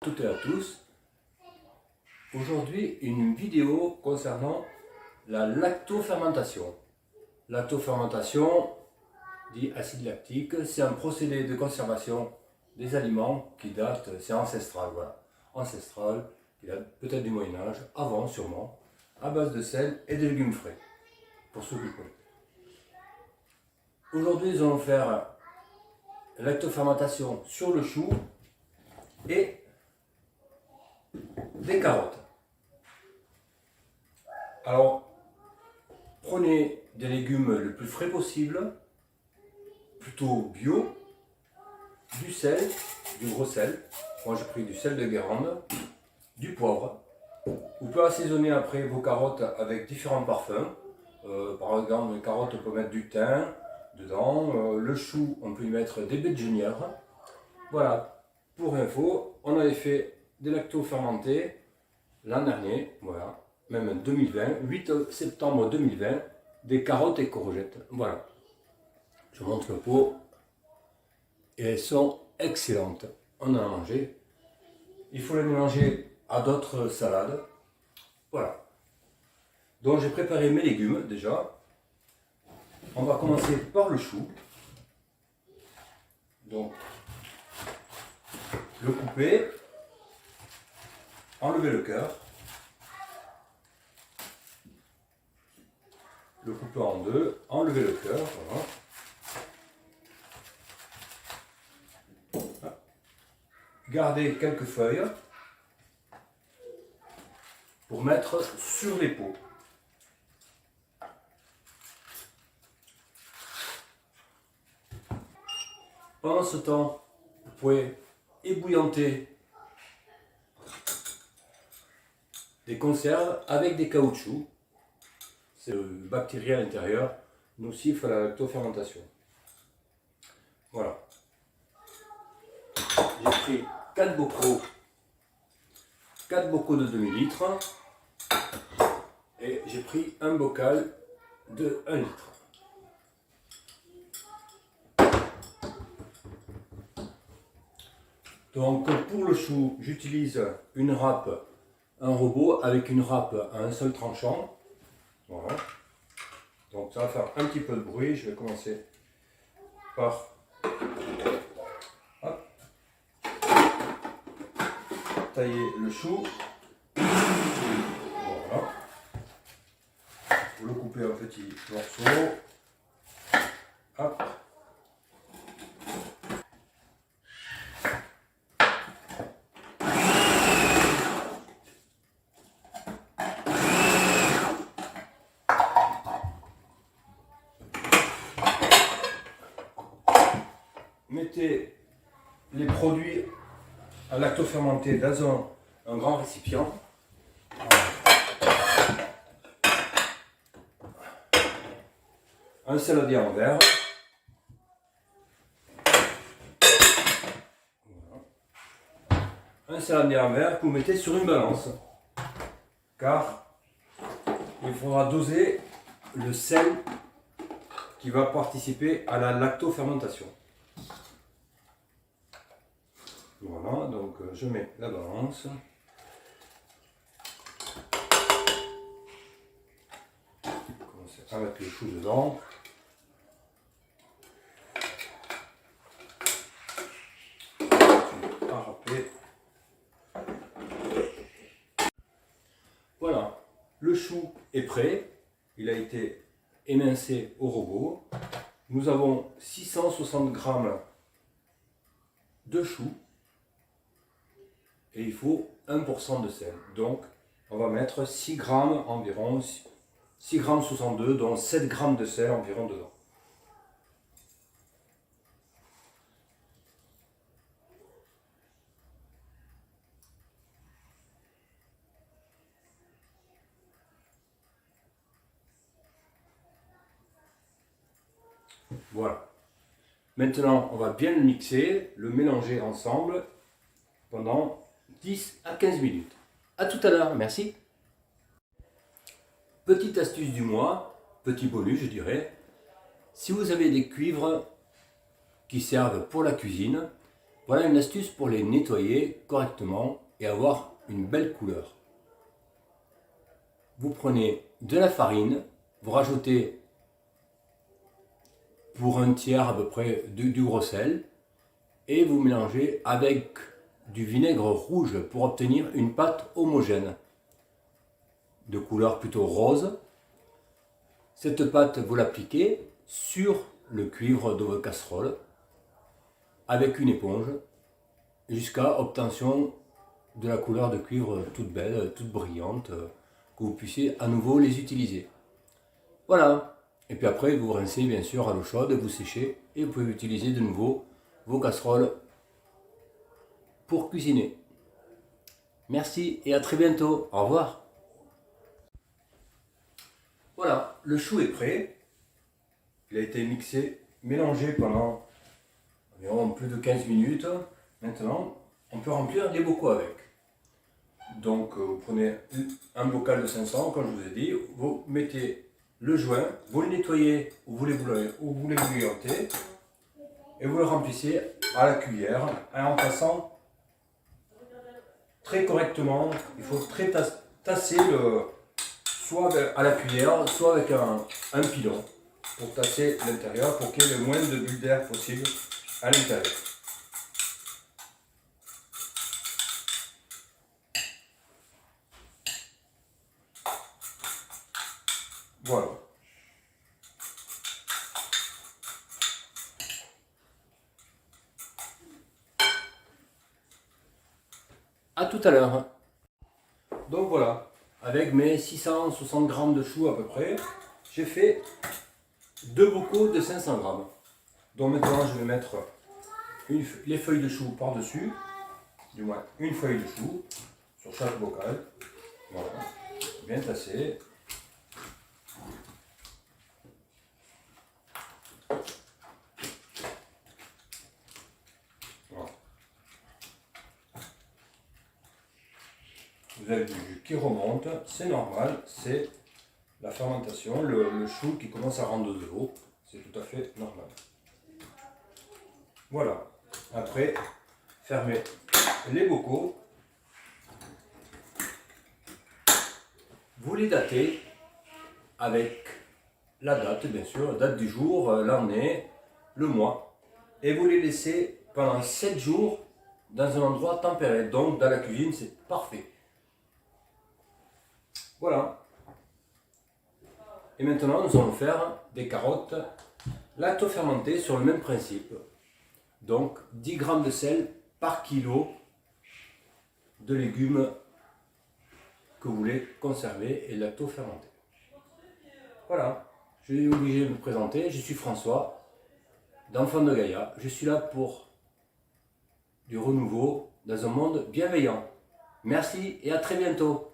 toutes et à tous. Aujourd'hui, une vidéo concernant la lactofermentation. Lactofermentation, dit acide lactique, c'est un procédé de conservation des aliments qui date, c'est ancestral, voilà. Ancestral, qui date peut-être du Moyen-Âge, avant sûrement, à base de sel et de légumes frais, pour ceux qui connaissent. Aujourd'hui, nous allons faire lactofermentation sur le chou et des carottes. Alors, prenez des légumes le plus frais possible, plutôt bio, du sel, du gros sel. Moi j'ai pris du sel de Guérande, du poivre. Vous pouvez assaisonner après vos carottes avec différents parfums. Par exemple, les carottes, on peut mettre du thym dedans. Le chou, on peut y mettre des baies de genièvre. Voilà, pour info, on avait fait des lactofermentés l'an dernier, voilà, même 2020, 8 septembre 2020, des carottes et courgettes. Voilà, je montre le pot et elles sont excellentes. On en a mangé. Il faut les mélanger à d'autres salades. Voilà. Donc j'ai préparé mes légumes déjà. On va commencer par le chou. Donc, le couper, enlever le cœur, le couper en deux, enlever le cœur, voilà. Garder quelques feuilles pour mettre sur les peaux. Pendant ce temps, vous pouvez ébouillanter des conserves avec des caoutchoucs. C'est le bactérie à l'intérieur, nocif à la lactofermentation. Voilà. J'ai pris 4 bocaux de demi-litre et j'ai pris un bocal de 1 litre. Donc pour le chou, j'utilise une râpe, un robot avec une râpe à un seul tranchant. Voilà. Donc ça va faire un petit peu de bruit. Je vais commencer par tailler le chou. Voilà. Vous le coupez en petits morceaux. Hop. Mettez les produits à lactofermenter dans un grand récipient. Un saladier en verre. Voilà. Un saladier en verre que vous mettez sur une balance. Car il faudra doser le sel qui va participer à la lactofermentation. Voilà, donc je mets la balance. Commencer à mettre le chou dedans. À râper. Voilà, le chou est prêt. Il a été émincé au robot. Nous avons 660 g de chou. Et il faut 1% de sel. Donc, on va mettre 6 grammes environ, 6 grammes 62, dont 7 grammes de sel environ dedans. Voilà. Maintenant, on va bien le mixer, le mélanger ensemble pendant 10 à 15 minutes. A tout à l'heure, merci. Petite astuce du mois, petit bonus je dirais. Si vous avez des cuivres qui servent pour la cuisine, Voilà une astuce pour les nettoyer correctement et avoir une belle couleur. Vous prenez de la farine, vous rajoutez pour un tiers à peu près du gros sel et vous mélangez avec du vinaigre rouge pour obtenir une pâte homogène de couleur plutôt rose. Cette pâte, vous l'appliquez sur le cuivre de votre casserole avec une éponge jusqu'à obtention de la couleur de cuivre toute belle, toute brillante, que vous puissiez à nouveau les utiliser. Voilà. Et puis après, vous rincez bien sûr à l'eau chaude, vous séchez et vous pouvez utiliser de nouveau vos casseroles pour cuisiner. Merci et à très bientôt. Au revoir. Voilà, le chou est prêt. Il a été mixé, mélangé pendant environ plus de 15 minutes. Maintenant, on peut remplir les bocaux avec. Donc, vous prenez un bocal de 500, comme je vous ai dit, vous mettez le joint, vous le nettoyez où vous voulez bouillanter et vous le remplissez à la cuillère en passant très correctement. Il faut très tasser soit à la cuillère, soit avec un pilon pour tasser l'intérieur pour qu'il y ait le moins de bulles d'air possible à l'intérieur. Voilà. À tout à l'heure. Donc voilà, avec mes 660 grammes de choux à peu près, j'ai fait 2 bocaux de 500 grammes. Donc maintenant je vais mettre les feuilles de chou par-dessus, du moins une feuille de chou sur chaque bocal. Voilà, bien tassé. Voilà. Vous avez du jus qui remonte, c'est normal, c'est la fermentation, le chou qui commence à rendre de l'eau, c'est tout à fait normal. Voilà, après, fermez les bocaux, vous les datez avec la date, bien sûr, la date du jour, l'année, le mois, et vous les laissez pendant 7 jours dans un endroit tempéré, donc dans la cuisine, c'est parfait. Voilà. Et maintenant, nous allons faire des carottes lacto-fermentées sur le même principe. Donc, 10 g de sel par kilo de légumes que vous voulez conserver et lacto-fermenter. Voilà, je suis obligé de me présenter. Je suis François, d'Enfant de Gaïa. Je suis là pour du renouveau dans un monde bienveillant. Merci et à très bientôt.